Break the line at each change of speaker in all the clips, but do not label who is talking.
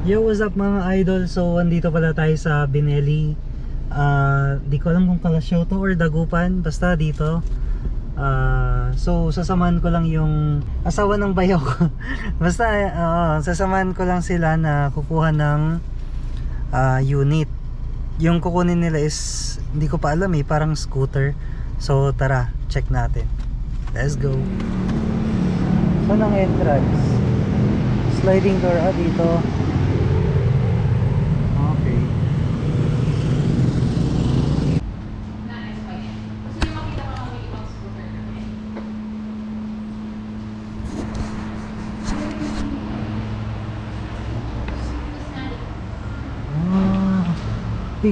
Yo, what's up mga idol? So, andito pala tayo sa Binelli. Di ko alam kung Kalasyaw to or Dagupan. Basta dito. So, sasamahan ko lang yung asawa ng bayaw ko. Basta, sasamahan ko lang sila na kukuha ng unit. Yung kukunin nila is, hindi ko pa alam parang scooter. So, tara, check natin. Let's go. Saan ang entrance? Sliding door dito. Okay.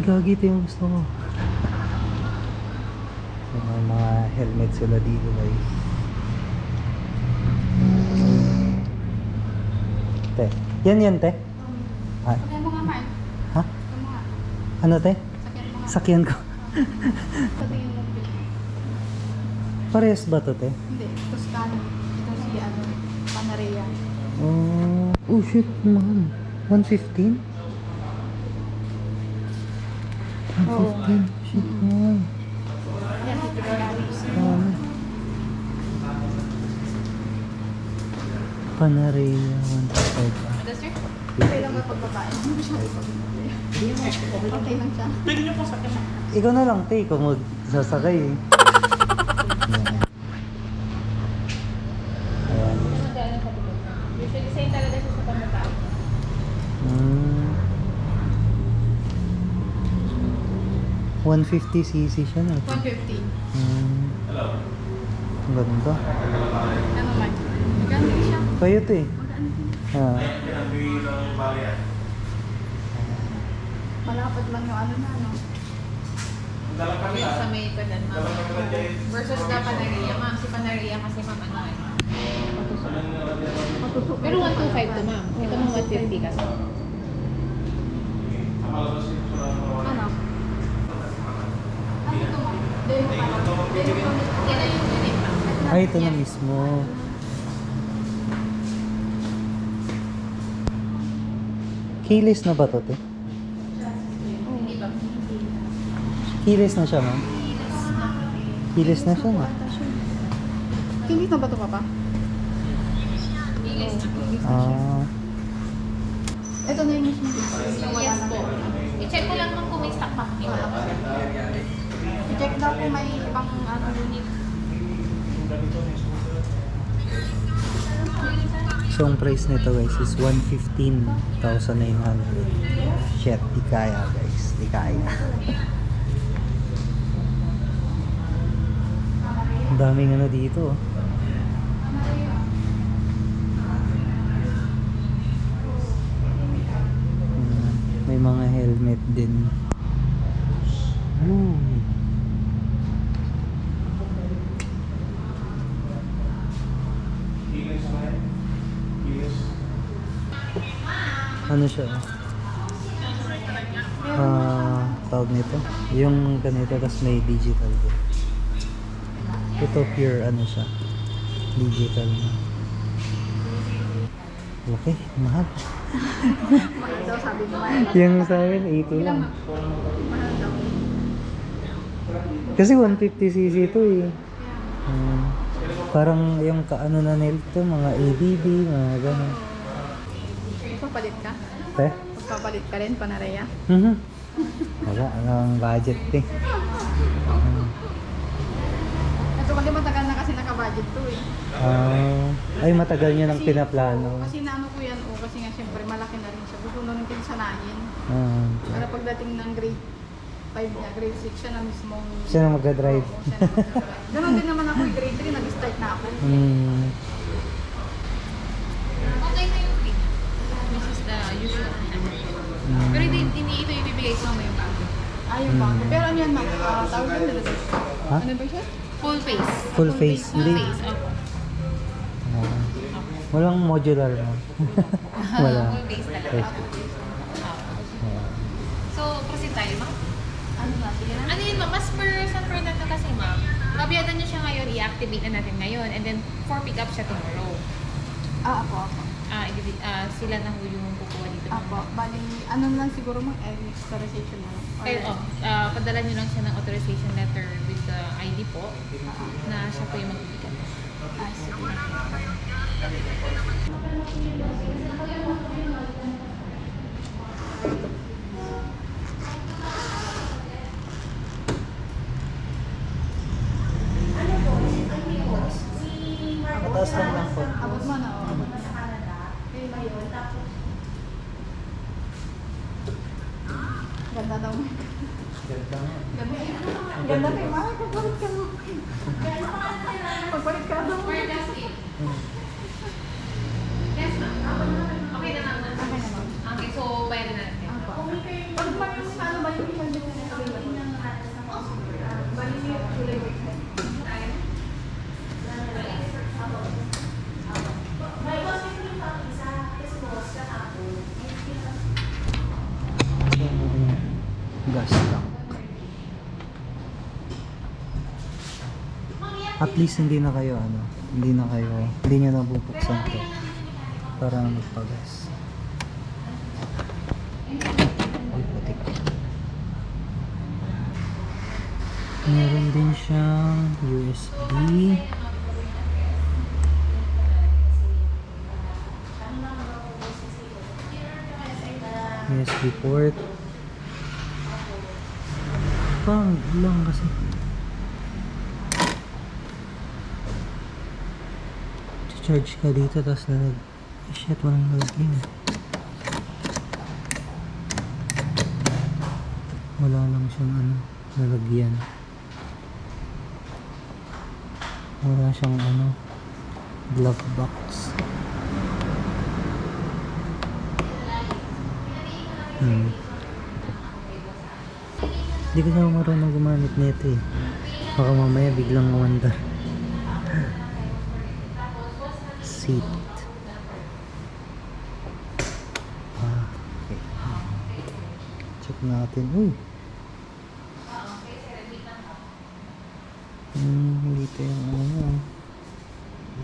Gagi, ito yung gusto ko. So, may mga helmet sila dito guys. Te, yan te? Ah.
Sakyan mo nga, Mark.
Ha?
Ito mo nga.
Ano te?
Sakyan mo nga.
Sakyan ko.
Ito yung notebook.
Parehas ba to te?
Hindi. Toscano. Ito si Panarea.
Oh shit, mahal. 115? 115? Shit, mahal.
Yan, si Pinaris.
Panarea 125.
Ano, sir? Okay lang ba pagbabae? Okay lang siya.
Ikaw na lang te, ikaw magsasakay eh. Ayan.
Usually, same talaga siya sa pagbabae.
150cc siya na.
150.
Ang ganda.
Ano, Mark? Maganda siya.
Kayo to eh.
Maganda. Malapad lang yung ano na, no?
Yung sa may kanan, ma'am. Versus the Panaria, ma'am. Si Panaria kasi ma'am ano eh. Pero 125 to ma'am. Ito mong 150 kasi.
Ano? Ano ito, Mark? Demo ka.
Yan na yung unit ma'am.
Ay, ito na mismo. Keyless na ba to te?
Hindi ba?
Keyless na siya ma'am? Keyless na siya na.
Kinis na ba ito, Papa?
Bilis na.
Ito na yung mismo.
Yes po. I-check ko lang ma'am kung may stock ma'am.
I-check daw kung may ibang unit.
So, ang price nito guys is 115,900. Shit, di kaya guys. Di kaya. Ang daming ano dito oh. May mga helmet din. Ooh. Ano siya? Tawag nito. Yung ganito, tapos may digital din. Ito pure ano siya. Digital na. Okay, mahal.
Mahal daw, sabi ko.
Yung sa akin, 80 lang.
Mahal daw.
Kasi 150cc ito eh. Parang yung kaano na nila ito, mga ABB, mga gano'n.
Magpapalit ka?
Eh?
Magpapalit ka rin, Panarea?
Wala, ang budget eh.
Ito kasi matagal na kasi naka-budget to eh.
Ay, matagal niya nang pinaplano.
Kasi naano ko yan, kasi nga siyempre malaki na rin siya. Gusto na rin sanayin. Para pagdating ng grade 5 niya, grade 6 siya na mismong...
Siya na magdadrive.
Oo, siya na magdadrive. Ganon din naman ako, grade 3, nag-start na ako.
Okay na yung fee. This is the usual. Pero hindi ito ibibigay ko may bago.
Ayaw ba? Pero ano yan, ma'am? Tawag din nila doon.
Ha?
Ano ba siya?
Full face.
Full face.
Full
Hindi.
face, opo.
Walang modular mo. Wala.
Full face talaga.
Face.
So, proceed tayo, ma'am.
Ano ba? Sige na.
Ano yun, ma'am? Mas per San Fernando kasi, ma'am. Kabiyadan niyo siya ngayon, i-activate na natin ngayon. And then, for pick up siya tomorrow.
Ako.
sila na ho yung kukuha dito.
Apo, bali, ano lang siguro mga authorization na lang.
Padala nyo lang siya ng authorization letter with the ID po na siya po yung magbibigay.
Sige.
Mataas lang po.
Abot mo na, oh. Ganda daw.
Ganda nga.
Ganda. Ganda kay Mara. Pagpalit ka mo. Pagpalit ka daw.
Yes, ma'am. Okay na, ma'am.
Okay naman.
Okay, so bayaran na natin.
Pag may ano ba yung isang din na bali niyo kulay website.
Gas tank. At least hindi na kayo hindi nyo nabubuksan to para magpagas. Ay, putik. Meron din siyang USB. USB port. Pang lang kasi. Charge ka dito tapos shit, walang lalagyan. Wala lang siyang lalagyan. Wala siyang glove box. Hindi ko na marunong gumamit nito eh. Baka mamaya biglang mawandar. Seat. Okay. Check natin. Uy! Dito yung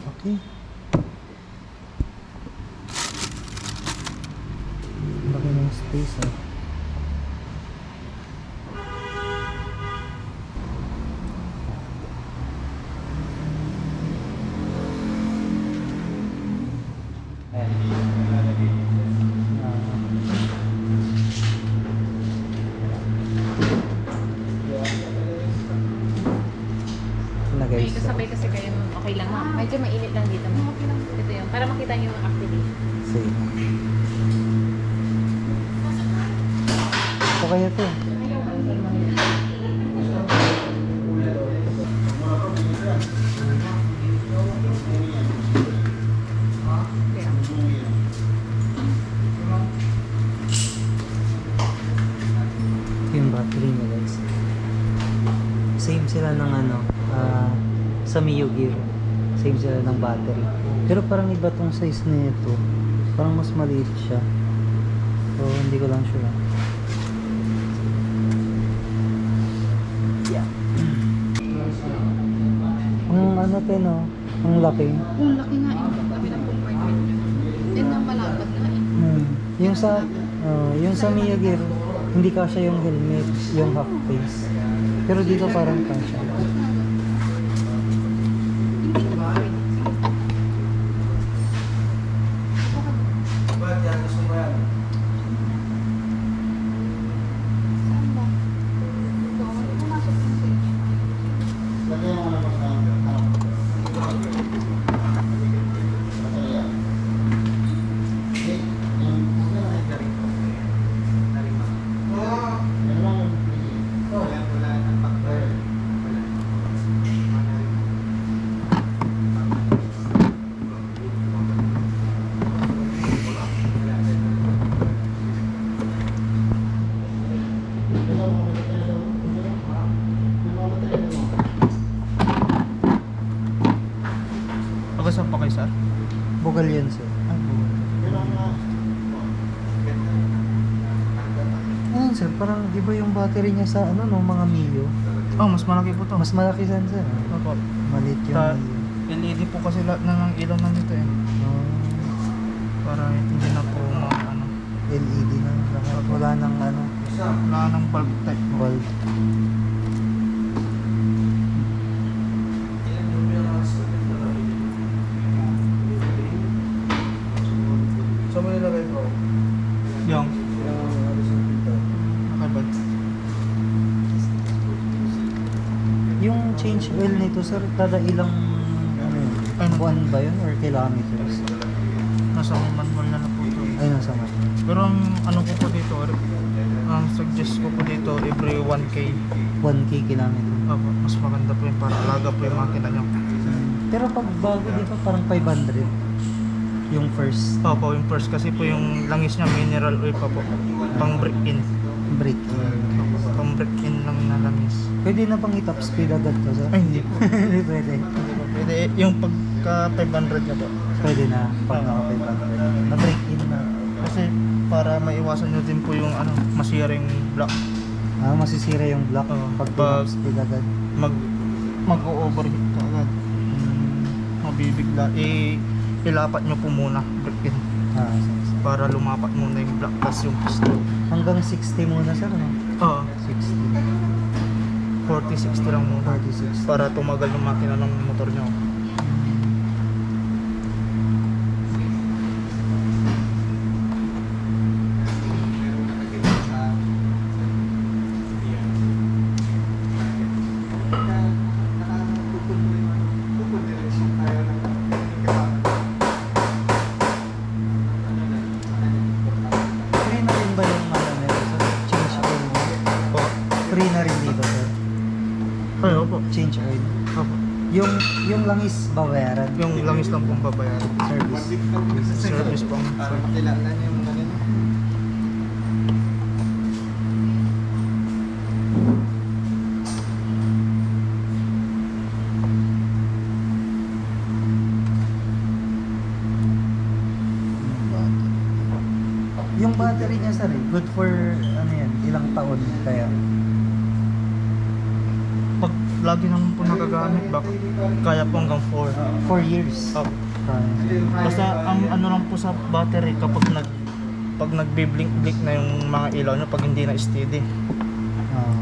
okay. Laki ng space
May kasabay kasi kayo, okay lang ma'am. Medyo mainit lang dito ma'am. Ito yun, para makita nyo yung activation.
Sige. Ito kaya to. Ito yung battery niya guys. Same sila ng sa Mio Gear. Same sila ng battery. Pero parang iba tong size na ito. Parang mas maliit siya. So hindi ko lang sure. Yeah. Ang laki.
Ang laki nga eh. Laki ng compartment nyo. Then ang malapad nga eh.
Yung sa Mio Gear, hindi kasya yung helmet, yung half face. Pero dito parang kasya.
Saan ba? Doon. Pumasok din sa inyo.
Pagkasap pa kayo, sir?
Bugal yan sir. Ayun sir, parang di ba yung battery niya sa mga Mio?
Oh, mas malaki po to.
Mas malaki yan sir.
Opo.
Maliit yung
Ta-
Mio.
LED po kasi lahat ng ilaw nandito eh.
Oh.
para hindi na po ano,
LED na. Wala nang ano,
wala nang bulb type.
bulb.
Saan mo nilagay bro?
Yung nakabad.
Yung change oil nito sir, kada ilang ano yun?
Ano?
Buwan ba yun or kilometers?
Nasa manual na po ito.
Ay, nasa man.
Pero ang ano ko po dito, ang suggest ko po dito every 1K.
1K kilometer.
Opo, mas maganda po yun para alaga po yung makina nyo.
Pero pag bago dito, parang 500. Yung first
Opo, yung first kasi po yung langis niya mineral oil pa po. Pang break in.
break.
Opo, pang break in lang na langis.
Pwede na pang i-top speed agad to sir?
Ay, hindi po.
Hindi pwede.
Hindi po pwede. Yung pagka 500 na po.
Pwede na pag naka 500. Na-break in na.
Kasi para maiwasan nyo din po yung ano, masiring block.
Ah, masisira yung block
Oo.
pag
Pag-
top speed agad.
Mag-overheat ka agad. Mabibigla. Ilapat nyo po muna, break in.
Ah, sige.
Para lumapat muna yung block plus yung piston.
Hanggang 60 muna sir, no?
Oo,
60.
40-60 lang muna.
46.
Para tumagal yung makina ng motor nyo.
Free na rin ba yung ano meron sir? Change oil mo?
Po.
Free na rin dito sir?
Ay, opo.
Change oil.
Opo.
Yung langis babayaran?
Yung langis lang pong babayaran.
Service.
Service po.
Kailangan yung ganun.
Yung battery niya sir, good for ano yan, ilang taon kaya?
Pag lagi naman po nagagamit, kaya po hanggang 4.
4 years.
Opo.
Kaya.
Basta ang ano lang po sa battery kapag pag nagbi-blink-blink na yung mga ilaw nyo pag hindi na steady.
Ah.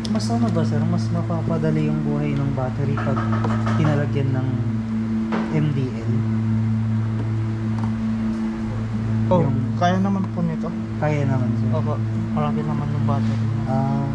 Mas ano ba sir, mas mapapadali yung buhay ng battery pag tinalagyan ng MDL?
Oh,
Yung-
kaya naman po nito.
Kaya naman sir.
Opo, malaki naman yung battery.
Ah.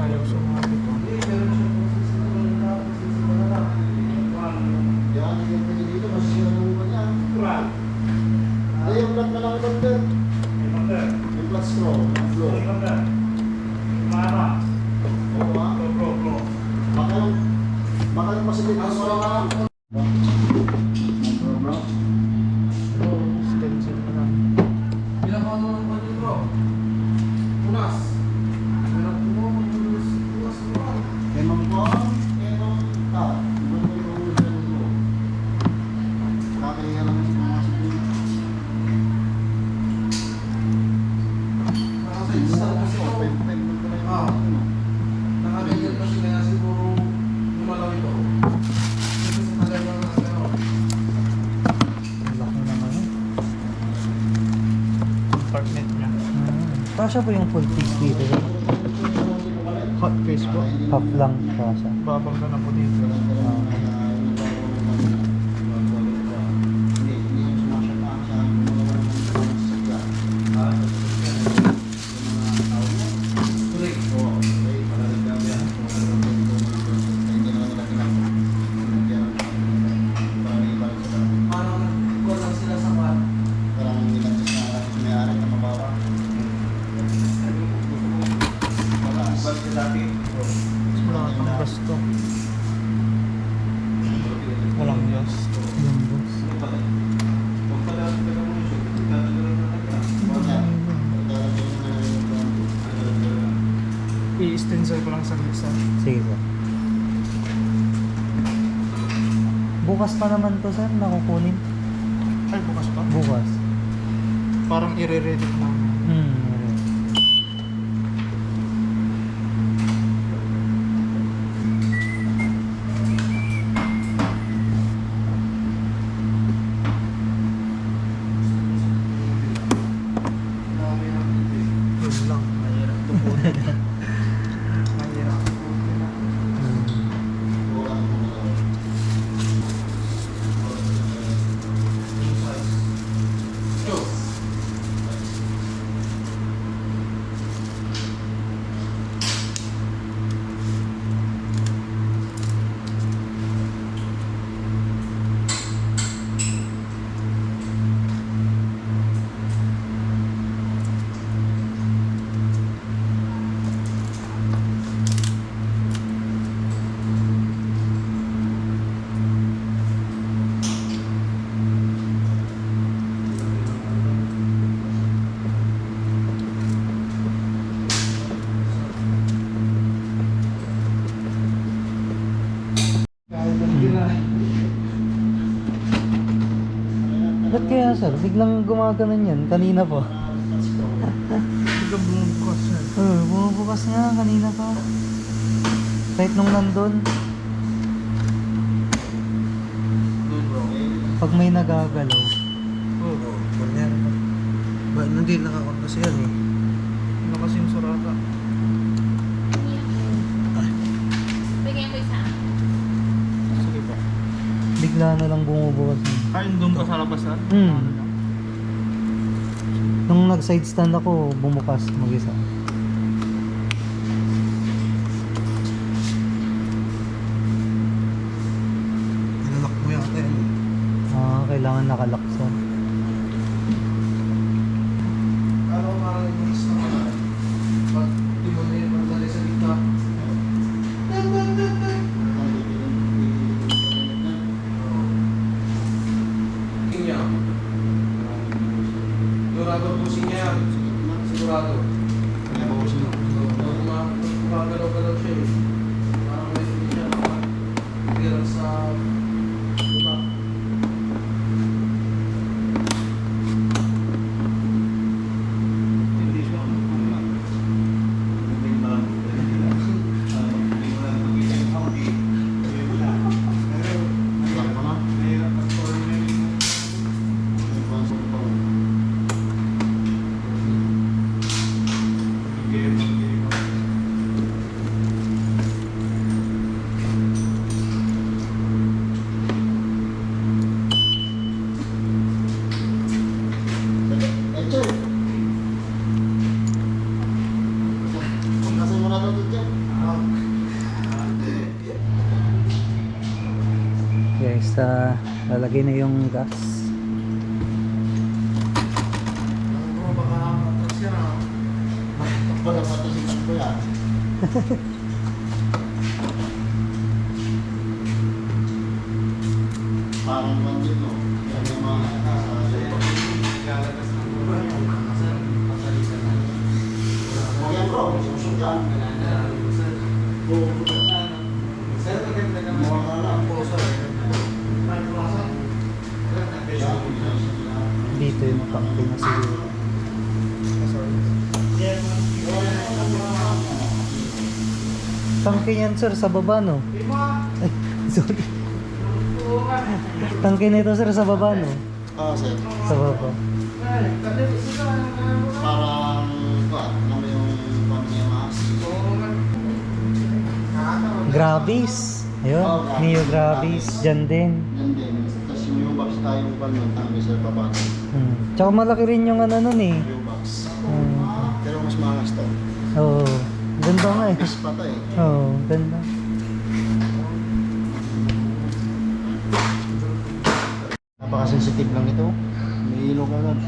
Ayaw sumabit po.
Yung plat na lang ibang yung plat scroll, yung flow. Oo ba? Baka yung masigit na scroll.
Stencil na lang.
Bilang mo bro? Unas.
compartment niya.
Kasya po yung full piece dito.
Hot case po.
Half lang kasya.
Babang ka na po dito. Wala kang gasto. Walang Diyos.
Yung boss.
I-stencil ko lang sa gitsa.
Sige po. Bukas pa naman to sir, nakukunin.
Ay, bukas pa.
Bukas.
Parang i-re-ready ko namin. Yun lang, mahirap tupunin. Mahirap tupunin.
Ba't kaya sir? Biglang gumaganon yan. Kanina po.
Bigla bumubukas yan.
Bumubukas nga kanina pa. Kahit nung nandun. Pag may nagagalaw.
Oo.
Ganyan. Ba, hindi nakakot kasi yan eh.
Ano kasi yung surata?
Bigyan ko isa.
Sige pa.
Bigla na lang bumubukas.
Kain doon ka sa labasan?
Nung nag-side stand ako, bumukas mag-isa.
Nilalak mo yata yan.
Kailangan nakalock sir.
Kala ko parang yung isa ka na. Ba't di mo na yung pagdali sa gitna? Niya. Sigurado po siya. Sigurado. Gumagalaw-galaw siya eh. Parang may hindi siya nakapirang sa lupa. Hindi siya
Guys, lalagay na yung gas.
Parang bandit no. Yan yung mga yan bro, susok yan.
Dito yung pangke na siguro. Tangke yan sir sa baba no? Ay, sorry. Tangke nito sir sa baba no?
Ah, sir.
Sa baba. Gravis. Ayun, Neo Gravis. Diyan din.
Yan din. Tapos yung U-Box tayong palman, kami sa baba.
Tsaka malaki rin yung ano nun eh.
U-Box.
Hmm.
Pero mas maangas to.
Oo. Ganda nga eh.
Pis pa to eh.
Oo, ganda.
Napaka-sensitive lang ito. May ilaw ka agad.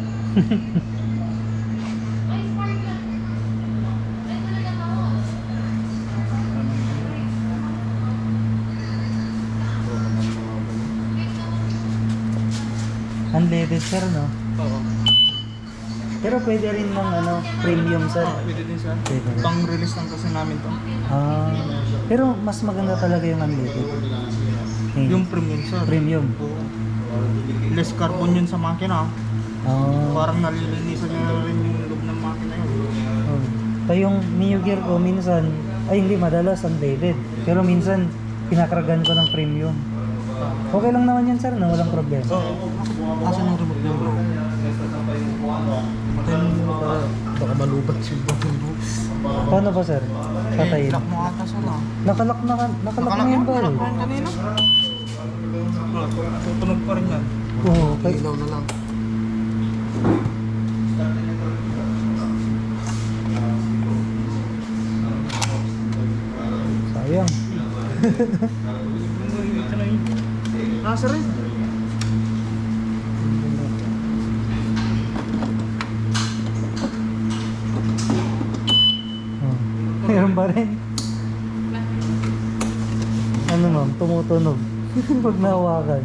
Unleaded sir, no?
Oo.
Pero pwede rin ng ano, premium sir.
Pwede din sir.
Pwede.
Pang-release lang kasi namin to.
Ah, pero mas maganda talaga yung unleaded. Eh,
Yung premium sir.
premium.
Oo. Less carbon yun sa makina.
Oh.
Parang nalilinisan niya rin yung loob ng makina yun.
Oh. Kaya yung Neo Gear ko minsan, ay hindi madalas unleaded. Pero minsan pinakargan ko ng premium. Okay lang naman yan sir, no? Walang problema.
Asan ang remote niya bro? Baka malubat yung
Paano ba sir? Patayin.
Lock mo ata sir ah.
Nakalak na yan ba?
Nakalak mo yan kanina? Tutunog pa rin yan.
Oo, kay,
Ilaw na lang.
sayang.
Nasa rin.
Oh. Meron ba rin? Ano ma'am, tumutunog. Pag nahawakan.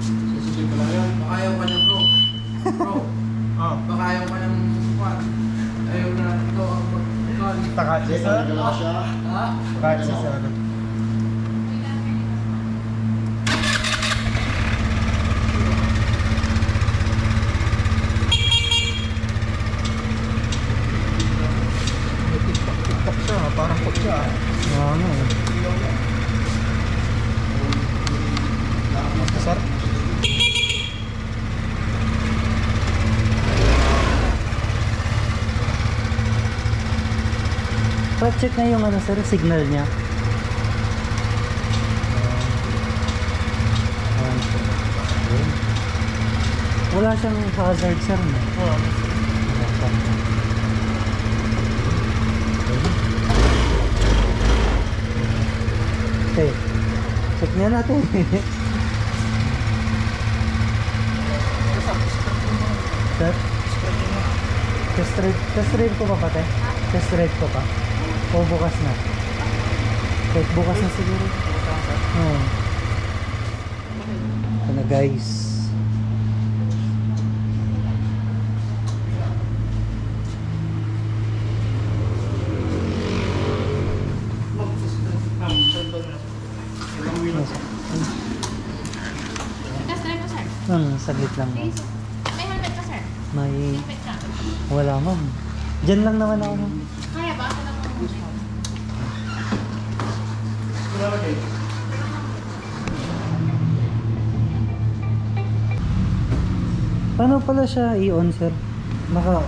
Sensitive pala yan. Baka ayaw ka niya bro. Bro,
Ah.
baka ayaw ka niyang kwan. Ayaw na ito ang pagkakal.
Taka siya sir.
Nagala siya.
Ha?
Taka siya sir. Tiktok siya, parang kutsa.
Ano eh.
Sir?
Pa-check na yung ano sir, signal niya. Wala siyang hazard sir, no?
Oo.
Wala siyang. Okay. Check niya natin. Sir? Test drive ko pa pati? Test drive ko pa? O bukas na? Kahit bukas na siguro. Oo. Ito na guys.
Test drive mo, sir.
Saglit lang.
May helmet ka, sir.
May...
Helmet ka.
Wala ma'am. Diyan lang naman ako. Ma'am.
Kaya ba? Ako lang ang
Paano pala siya i-on sir? Naka...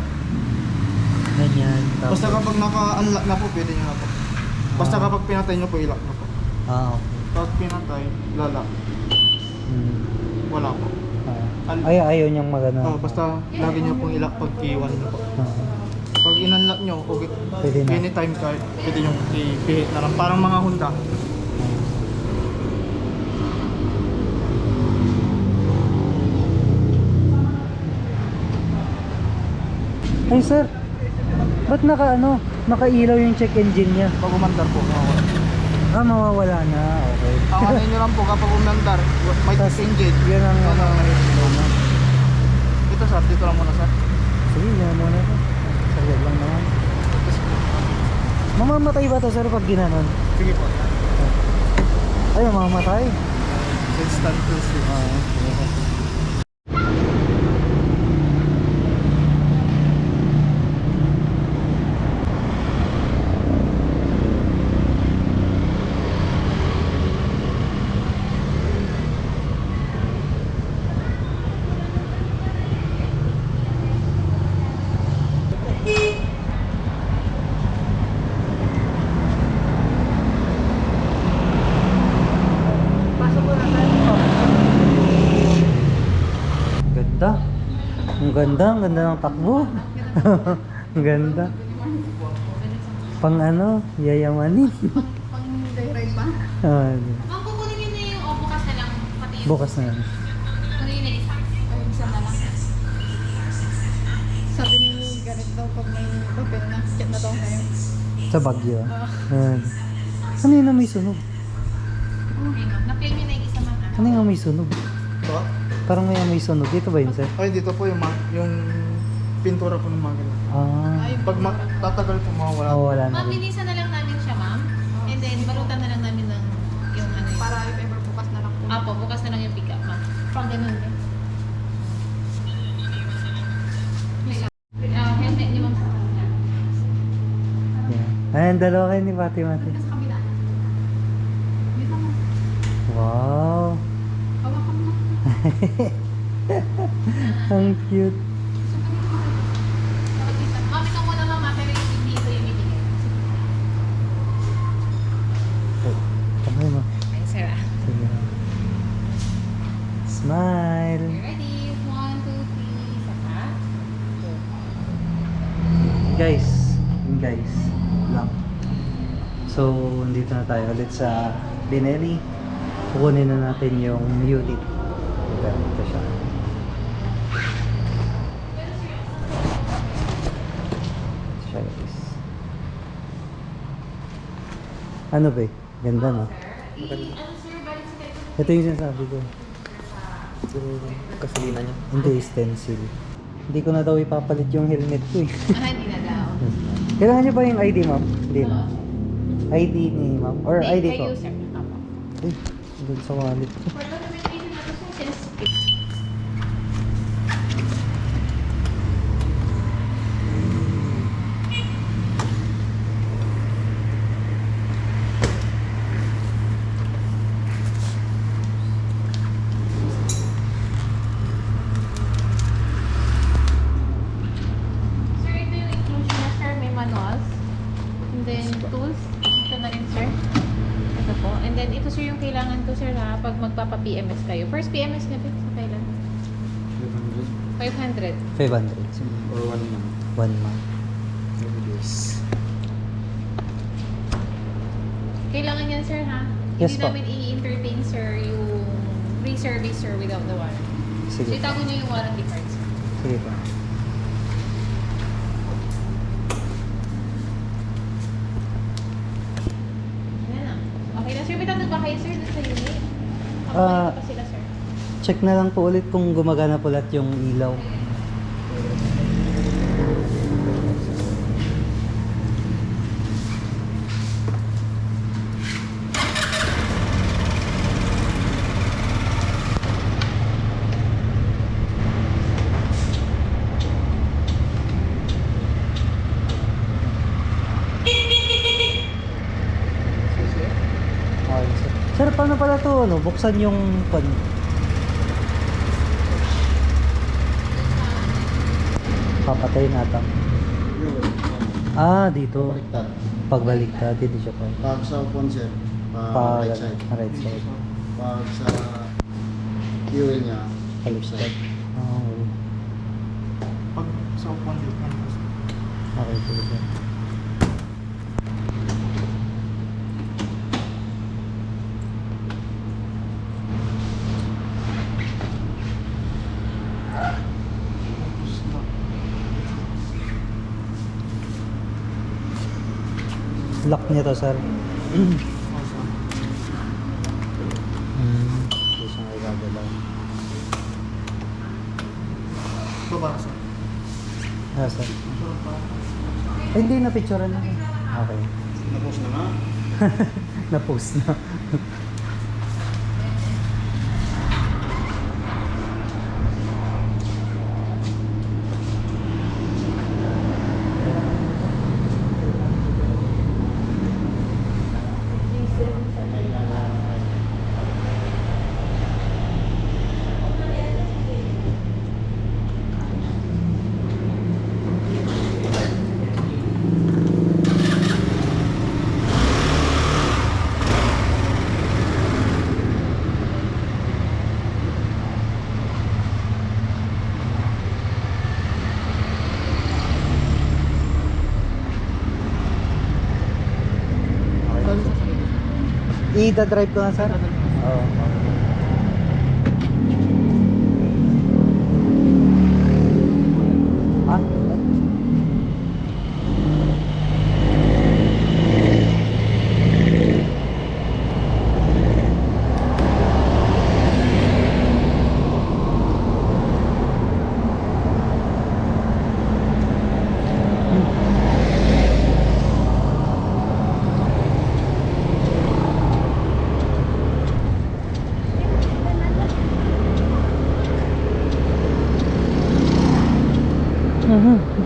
Ganyan. Tapos...
Basta kapag naka-unlock na po, pwede nyo na po. Basta kapag pinatay nyo po, ilock na po.
Ah, okay.
Kapag pinatay, lalak.
Hmm.
Wala po.
Ay, ayaw niyang magana.
Basta lagi nyo pong ilock pag i-1 nyo po. Pag in-unlock nyo, okay,
Pwede na.
anytime kahit pwede nyo i-hit na lang. Parang mga Honda.
Ay sir, ba't nakailaw yung check engine niya?
Pag umandar po, mawawala.
Ah, mawawala na. Okay.
Ang ano nyo lang po, kapag umandar, may
Tas,
engine.
yan ang
Ano,
ano.
Ito sir, dito lang muna sir.
Sige, yan muna ito. Saglit lang naman. Mamamatay ba to sir pag ginanon?
Sige po.
Ay, mamamatay.
Instant to switch.
Ganda. Ang ganda ng takbo. Ang ganda. Pang ano, yayamanin.
Pang direct ba?
Ah,
Ma'am, kukunin yun na yung, bukas na lang. Pati yung,
bukas na yan.
kunin yun na isa.
Ay, isa na lang. Sabi ni ganit daw pag may papel na, chat na daw kayo.
Sa Baguio. Kanina may sunog.
Okay, ma'am. Na-play nyo na yung isa, ma'am.
Kanina may sunog.
Ito?
Parang may amoy sunog. Dito ba yun, sir?
Ay, dito po yung, yung pintura po ng makina.
Ah.
Pag tatagal po mawawala.
Oh, wala na
Ma'am,
rin.
linisan na lang namin siya, ma'am. And then, balutan na lang namin ng yung ano yun.
Para if ever bukas na lang po.
Apo, bukas na lang yung pick-up, ma'am. From ganun din. Helmet niyo, ma'am.
Yeah. Ayan, dalawa kayo ni Fatima.
Sa kabila. Dito mo.
Wow.
Hawakan mo.
Ang cute.
Ma'am, ito muna, ma'am. Pero hindi ito yung binigay.
Kamay mo.
Ay, sir.
Sige. Smile.
You ready? 1, 2, 3. Saka.
Guys, lang. So, nandito na tayo ulit sa Binelli. Kukunin na natin yung unit. Ito siya. Siya guys. Ano ba? Ganda no?
Ano, sir? Balik sa kayo.
Ito yung sinasabi ko.
Kasalina niya.
Hindi stencil. Hindi ko na daw ipapalit yung helmet ko eh.
Hindi na daw.
Kailangan niyo ba yung ID, ma'am? Hindi na. ID ni ma'am? Or ID ko?
Kayo, sir. Apo.
Ay, doon sa wallet ko.
For documentation na to, sir, since Sir, ito yung inclusion na, sir. May manuals. And then, tools. Ito na rin, sir. Ito po. And then, ito, sir, yung kailangan to, sir, ha, pag magpapa-PMS kayo. First PMS na ba? Sa kailan? 500.
500.
Or 1 month.
1 month.
Yes.
Kailangan yan, sir, ha?
Yes
Hindi
po.
namin i-entertain, sir, yung free service, sir, without the warranty. So,
Sige.
itago niyo yung warranty card, sir.
Sige pa.
Yan na. Okay na, sir. May tanong ba kayo, sir, dun sa unit?
Ah.
Pa sila, sir.
Check na lang po ulit kung gumagana po lahat yung ilaw. Okay, sir. Sir, paano pala to ano? Buksan yung pan. Papatay natin. Ah, dito.
Baliktad.
Pagbaliktad, hindi siya pa.
Pag sa upuan, sir,
Pag
right side.
right side.
Pag sa fuel niya, left
Baliktad.
side.
Oh,
Pag sa upuan dito.
okay, sige. Lock niya to, sir. Hindi siya nagagalaw.
Baba, sir.
Ah, sir. Ay, hindi na picturean na. Okay.
Tapos na nga.
Na-post na. I-drive ko na, sir. Oo. Ah?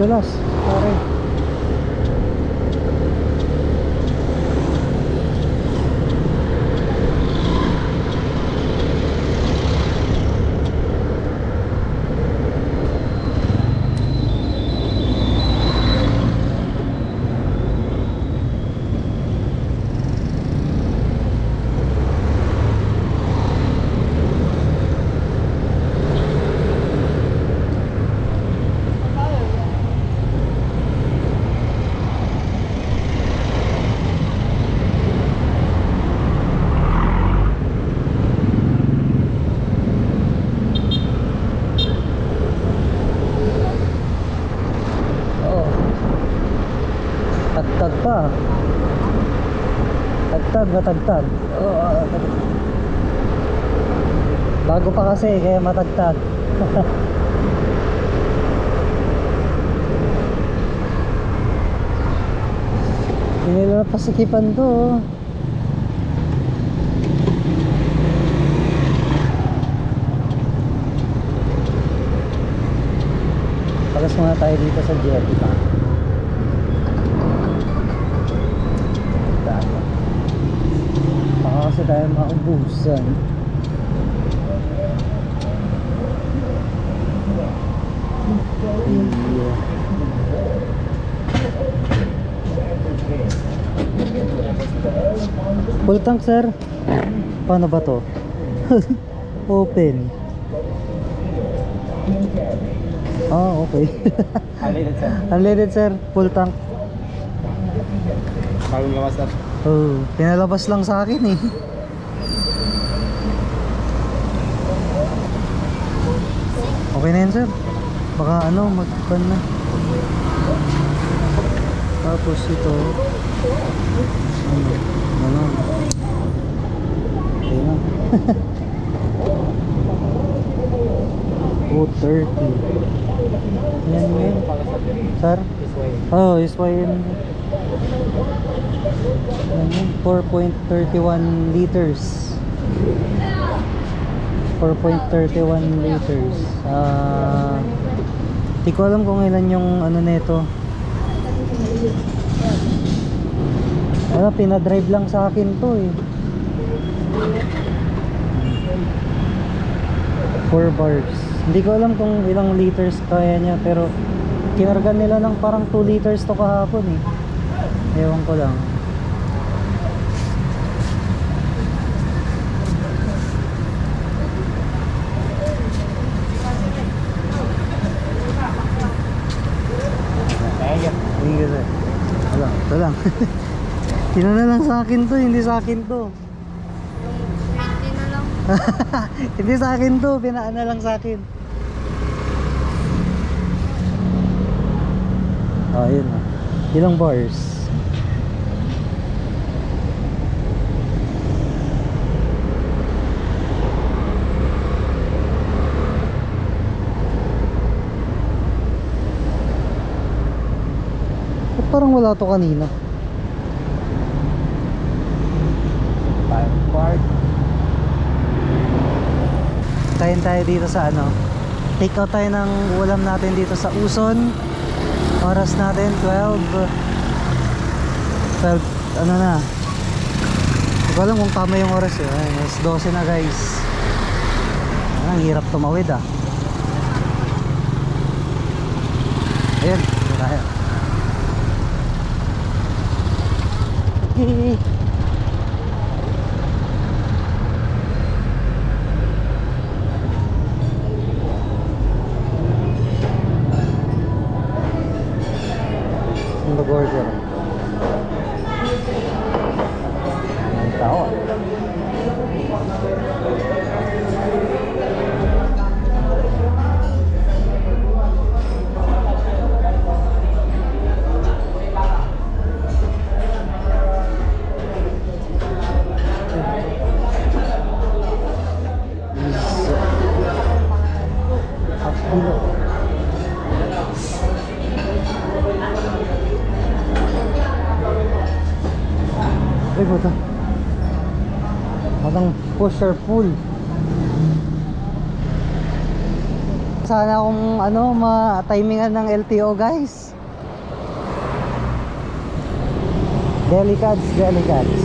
Dalas, pare. Oo. Tagtag pa. Tagtag na tagtag. Oo. Bago pa kasi kaya matagtag. Hindi nila pasikipan to. Oh. Pagas muna tayo dito sa jetty pa. Baka kasi tayo maubusan. Yeah. Full tank, sir. Paano ba to? Open. Ah, okay.
Unleaded, sir.
Unleaded, sir. Full tank.
Bagong gawa, sir.
Oh, pinalabas lang sa akin eh. Okay na yan, sir. Baka ano, magpan na. Tapos ito. Ano? Okay na. Oh, 30. Yan yun. Sir? Oh, is why yun. Yan yun. 4.31 liters. 4.31 liters. Di ko alam kung ilan yung ano nito. Pinadrive lang sa akin to eh. 4 bars. Hindi ko alam kung ilang liters kaya niya, pero kinarga nila ng parang 2 liters to kahapon eh. Ewan ko lang. Thank you, sir. Wala, ito lang. Kinuna lang sa akin to, hindi sa akin to. Hindi sa akin to, pinaana lang sa akin. Ah, yun ah. Ilang bars? Ba't parang wala to kanina? 5 bar. Kain tayo dito sa ano, take out tayo ng ulam natin dito sa Uson. Oras natin 12 ano na, hindi ko alam kung tama yung oras eh. Ay, mas 12 na guys. Ang hirap tumawid ah. Ayan, ito tayo. Okay. Mag-order. Ang tao. kilo. Ay, puta. Parang push or pull. Sana kung ano, ma-timingan ng LTO guys. Delicats, delicats.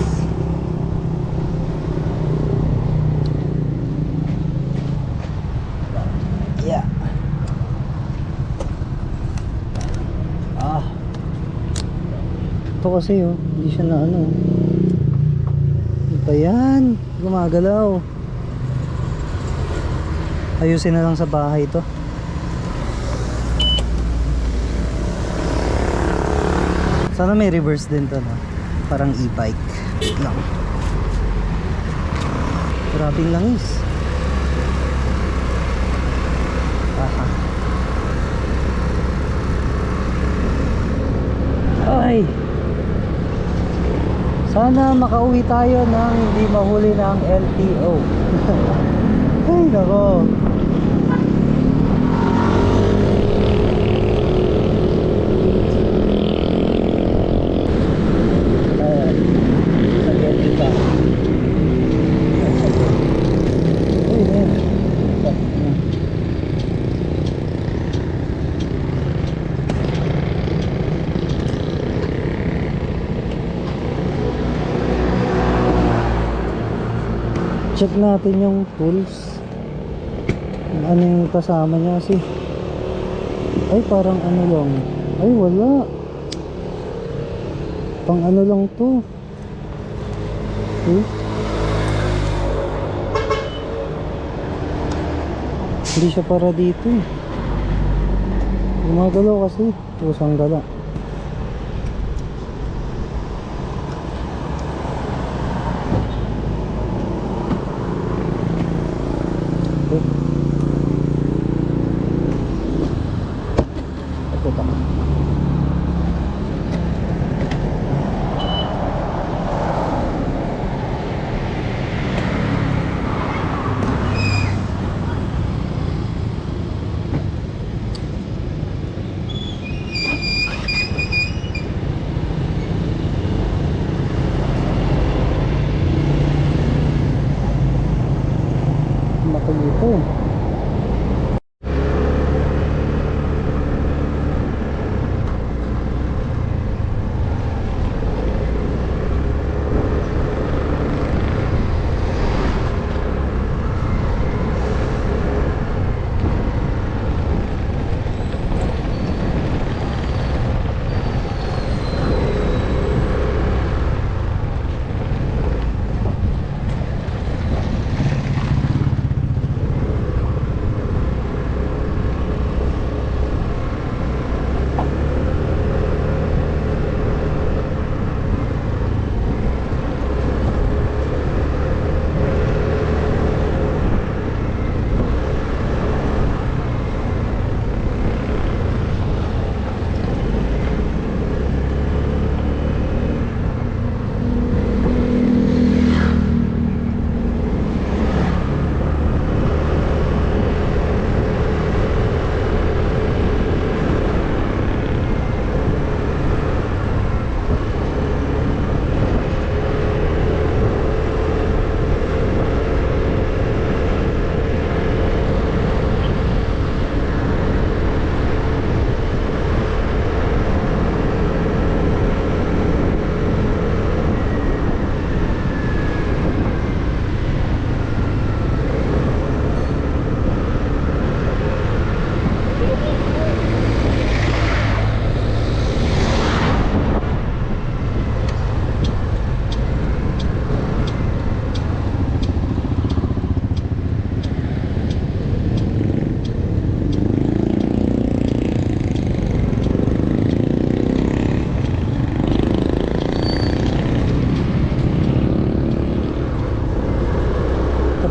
Yeah. Ito kasi oh, hindi siya na ano. Ano ba yan? Gumagalaw. Ayusin na lang sa bahay to. Sana may reverse din to, no? Parang e-bike lang. Grabing langis. Aha. Ay! Sana makauwi tayo nang hindi mahuli ng LTO. Ay, nako. Check natin yung tools. Ano yung kasama niya kasi. Ay, parang ano lang. Ay, wala. Pang ano lang to. Hindi siya para dito. Gumagalaw kasi. Pusang gala. Ito.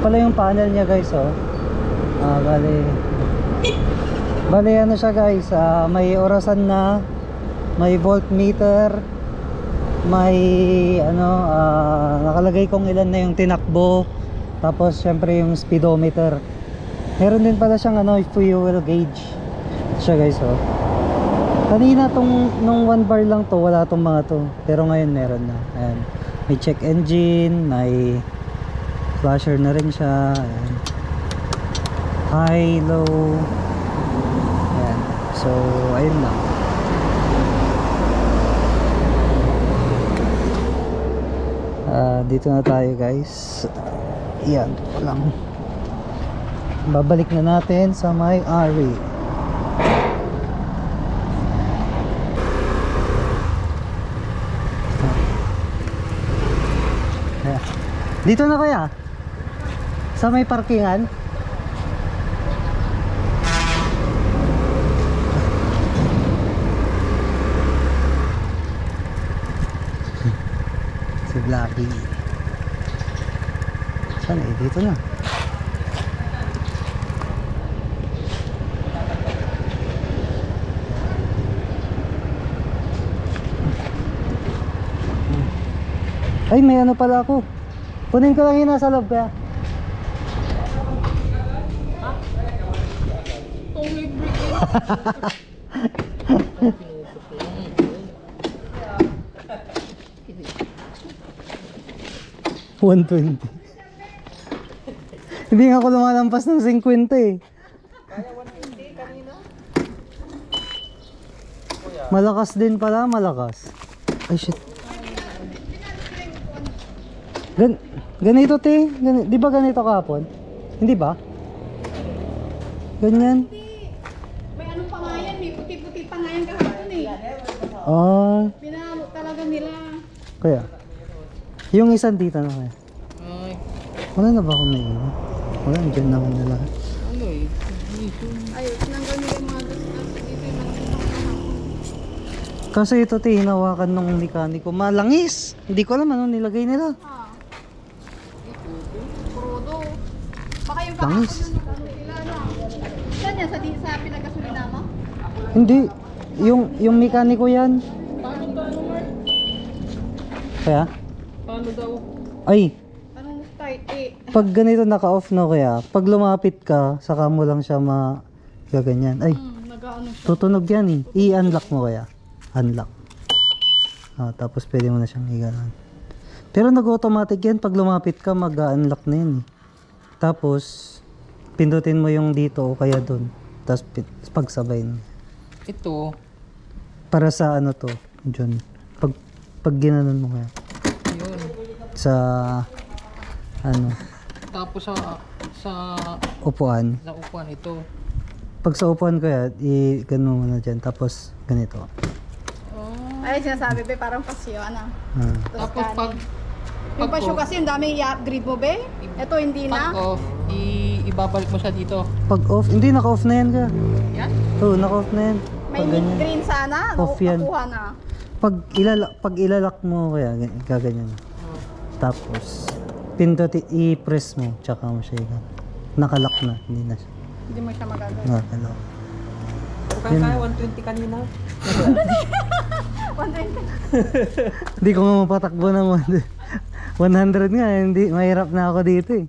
Pala yung panel niya guys, oh. Bale ano siya guys, may orasan na, may voltmeter, may ano, nakalagay kung ilan na yung tinakbo, tapos syempre yung speedometer. Meron din pala siyang ano, fuel gauge. Siya guys, oh. Kanina nung 1 bar lang to, wala tong mga to. Pero ngayon meron na. Ayan. May check engine, may flasher na rin siya. Ayan. High, low. Ayan. So, ayun lang. Dito na tayo guys. Yan lang. Babalik na natin sa may RE. Dito na kaya? Sa may parkingan? Si Blackie. Saan eh? Dito na. Ay, may ano pala ako. Kunin ko lang yun nasa loob kaya. $120. Hindi nga ako lumalampas ng 50 eh. Malakas din pala, malakas. Ay shit. Ganito te, di ba ganito kahapon? Hindi ba? Ganyan.
May ano pa nga yan, may puti-puti pa nga yan kahapon eh.
Ah,
Pinalo talaga nila.
kaya. Yung isang dito na kaya. Wala na ba akong may iwan? Wala, dyan naman na lahat.
Ay, tinanggal nila yung mga gas-gas. Dito yung mga
Kasi ito te, hinawakan nung mekaniko. Malangis! Hindi ko alam anong nilagay nila.
Crudo. Baka yung
Langis.
kahapon yung ano nila na. Saan yan? Sa pinagasolina mo?
Hindi. Yung mekaniko yan. Kaya?
Paano daw?
Ay,
Anong start eh?
pag ganito naka-off no kaya, pag lumapit ka, saka mo lang siya gaganyan. Ay,
Nag-ano siya.
tutunog yan eh. I-unlock mo kaya. Unlock. Tapos pwede mo na siyang i-ganon. Pero nag-automatic yan. Pag lumapit ka, mag-unlock na yan eh. Tapos, pindutin mo yung dito o kaya dun. Tapos pagsabay na.
Ito,
Para sa ano to, John. Pag ginanon mo kaya.
yun.
Sa ano,
Tapos sa
upuan.
upuan ito.
Pag sa upuan ko yan, i-ganon mo na dyan. Tapos ganito.
Ay, sinasabi be, parang pasyo, ano.
Tapos pag
Yung pasyo kasi, yung dami i-upgrade mo be. Ito, hindi na.
off, ibabalik mo siya dito.
Pag off, hindi naka-off na yan ka.
Yan?
Oo, naka-off na yan.
May
Pag ganyan.
mid-green sana.
Off yan.
Nakuha na.
Pag ilalak mo kaya, gaganyan. Tapos, i-press mo, tsaka mo siya i- nakalock na, hindi na siya.
Hindi mo siya magagawa.
Nakalock.
Kaya 120 kanina.
120.
Hindi ko nga mapatakbo ng 100 nga, hindi, mahirap na ako dito eh.